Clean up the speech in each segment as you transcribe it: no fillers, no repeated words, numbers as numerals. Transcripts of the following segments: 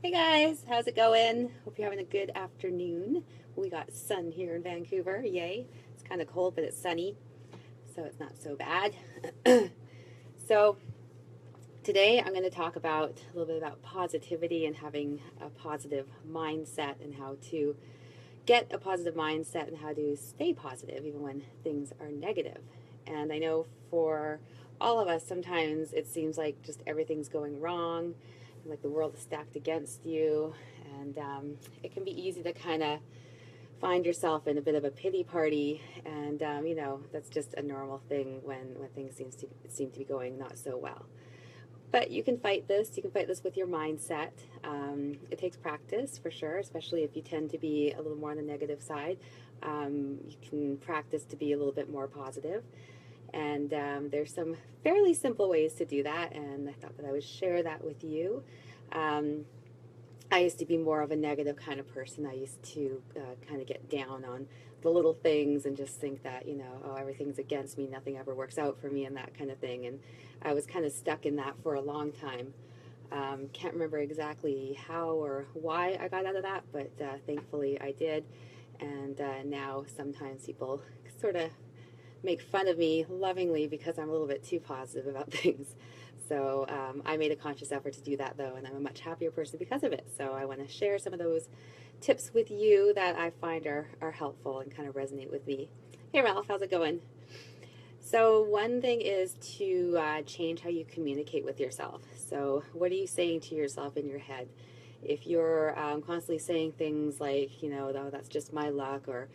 Hey guys, how's it going? Hope you're having a good afternoon. We got sun here in Vancouver, yay. It's kind of cold, but it's sunny, so it's not so bad. So, today I'm going to talk about a little bit about positivity and having a positive mindset and how to get a positive mindset and how to stay positive even when things are negative. And I know for all of us, sometimes it seems like just everything's going wrong, like the world is stacked against you, and it can be easy to kind of find yourself in a bit of a pity party, and that's just a normal thing when things seem to be going not so well. But you can fight this. You can fight this with your mindset. It takes practice for sure, especially if you tend to be a little more on the negative side. You can practice to be a little bit more positive. And there's some fairly simple ways to do that, and I thought that I would share that with you. Um, I used to be more of a negative kind of person. I used to kind of get down on the little things and just think that, oh, everything's against me, nothing ever works out for me, and that kind of thing. And I was kind of stuck in that for a long time. Can't remember exactly how or why I got out of that, but thankfully I did. And now sometimes people sort of make fun of me lovingly because I'm a little bit too positive about things. So I made a conscious effort to do that, though, and I'm a much happier person because of it. So I want to share some of those tips with you that I find are helpful and kind of resonate with me. Hey, Ralph, how's it going? So one thing is to change how you communicate with yourself. So what are you saying to yourself in your head? If you're constantly saying things like, oh, that's just my luck, or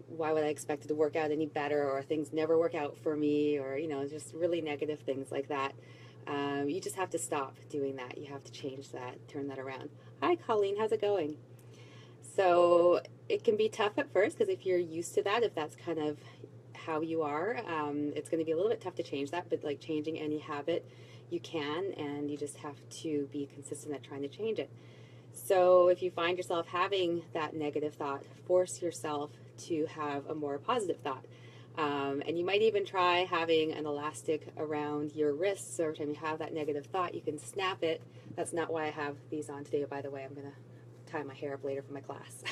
why would I expect it to work out any better, or things never work out for me, or, just really negative things like that, you just have to stop doing that. You have to change that, turn that around. Hi, Colleen, how's it going? So it can be tough at first because if you're used to that, if that's kind of how you are, it's going to be a little bit tough to change that. But like changing any habit, you can, and you just have to be consistent at trying to change it. So if you find yourself having that negative thought, force yourself to have a more positive thought. And you might even try having an elastic around your wrists. So every time you have that negative thought, you can snap it. That's not why I have these on today, by the way. I'm going to tie my hair up later for my class.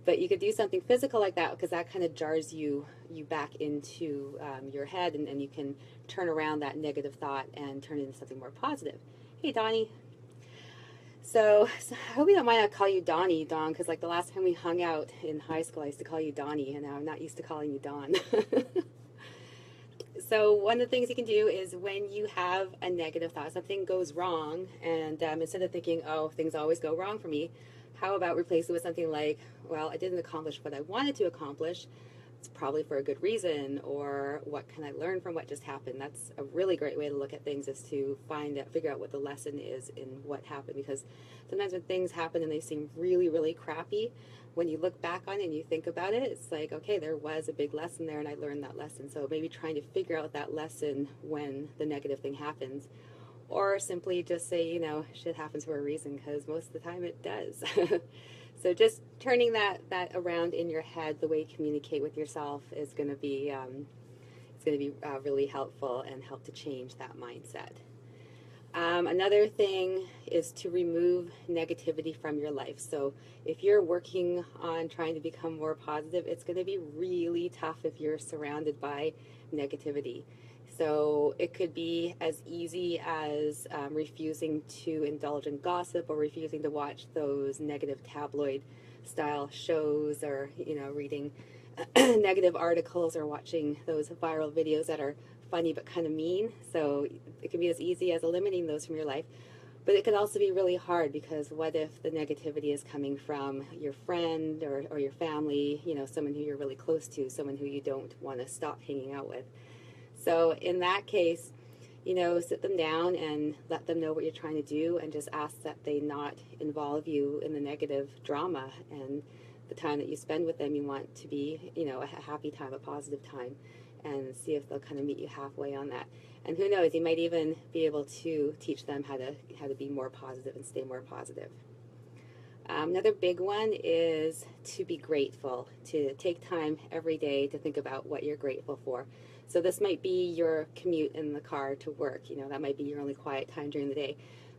But you could do something physical like that because that kind of jars you back into your head, and you can turn around that negative thought and turn it into something more positive. Hey, Donnie. So I hope you don't mind I call you Donnie, Don, because like the last time we hung out in high school, I used to call you Donnie, and now I'm not used to calling you Don. So one of the things you can do is when you have a negative thought, something goes wrong, and instead of thinking, oh, things always go wrong for me, how about replace it with something like, well, I didn't accomplish what I wanted to accomplish. It's probably for a good reason, or what can I learn from what just happened? That's a really great way to look at things, is to figure out what the lesson is in what happened, because sometimes when things happen and they seem really, really crappy, when you look back on it and you think about it, it's like, okay, there was a big lesson there and I learned that lesson. So maybe trying to figure out that lesson when the negative thing happens, or simply just say, shit happens for a reason, because most of the time it does. So just turning that around in your head, the way you communicate with yourself is going to be really helpful and help to change that mindset. Another thing is to remove negativity from your life. So if you're working on trying to become more positive, it's going to be really tough if you're surrounded by negativity. So it could be as easy as refusing to indulge in gossip, or refusing to watch those negative tabloid style shows, or reading negative articles, or watching those viral videos that are funny but kind of mean. So it can be as easy as eliminating those from your life. But it could also be really hard, because what if the negativity is coming from your friend, or your family, someone who you're really close to, someone who you don't want to stop hanging out with. So in that case, sit them down and let them know what you're trying to do, and just ask that they not involve you in the negative drama, and the time that you spend with them, you want to be, a happy time, a positive time, and see if they'll kind of meet you halfway on that. And who knows, you might even be able to teach them how to be more positive and stay more positive. Another big one is to be grateful, to take time every day to think about what you're grateful for. So this might be your commute in the car to work. That might be your only quiet time during the day.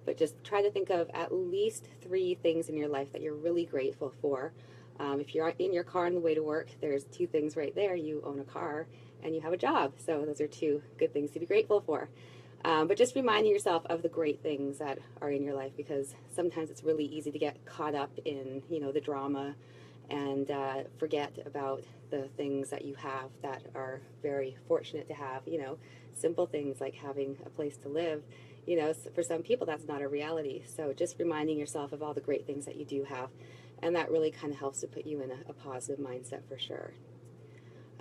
but just try to think of at least 3 things in your life that you're really grateful for. If you're in your car on the way to work, there's 2 things right there. You own a car and you have a job. So those are 2 good things to be grateful for. But just reminding yourself of the great things that are in your life, because sometimes it's really easy to get caught up in, the drama and forget about the things that you have that are very fortunate to have, simple things like having a place to live. For some people that's not a reality. So just reminding yourself of all the great things that you do have, and that really kind of helps to put you in a positive mindset for sure.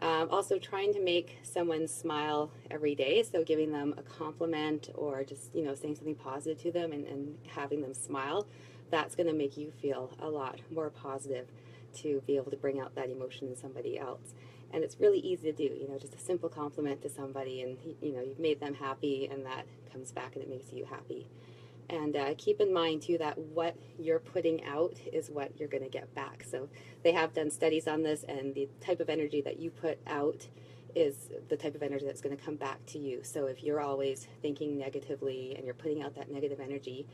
Also trying to make someone smile every day, so giving them a compliment or just saying something positive to them and having them smile, that's going to make you feel a lot more positive to be able to bring out that emotion in somebody else. And it's really easy to do, just a simple compliment to somebody, and you've made them happy, and that comes back and it makes you happy. And keep in mind, too, that what you're putting out is what you're going to get back. So they have done studies on this, and the type of energy that you put out is the type of energy that's going to come back to you. So if you're always thinking negatively and you're putting out that negative energy,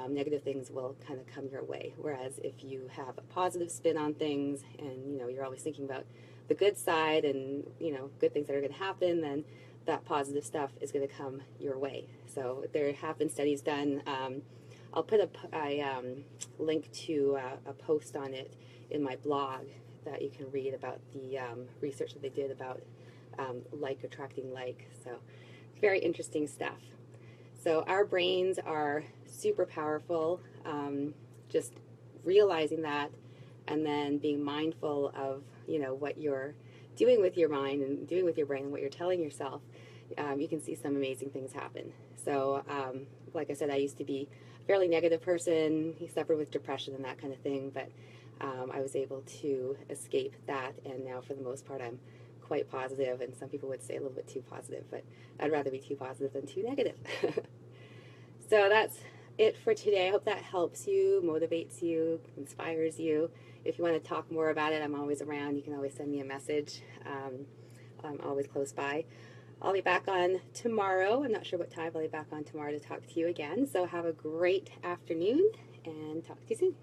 negative things will kind of come your way. Whereas if you have a positive spin on things, and you're always thinking about the good side and good things that are going to happen, then that positive stuff is going to come your way. So there have been studies done. I'll put a link to a post on it in my blog that you can read about the research that they did about like attracting like. So very interesting stuff. So our brains are super powerful. Just realizing that, and then being mindful of what you're doing with your mind and doing with your brain and what you're telling yourself, you can see some amazing things happen. So like I said, I used to be a fairly negative person. He suffered with depression and that kind of thing, but I was able to escape that, and now for the most part I'm quite positive, and some people would say a little bit too positive, but I'd rather be too positive than too negative. So that's it for today. I hope that helps you, motivates you, inspires you. If you want to talk more about it, I'm always around. You can always send me a message. I'm always close by. I'll be back on tomorrow. I'm not sure what time. I'll be back on tomorrow to talk to you again. So have a great afternoon, and talk to you soon.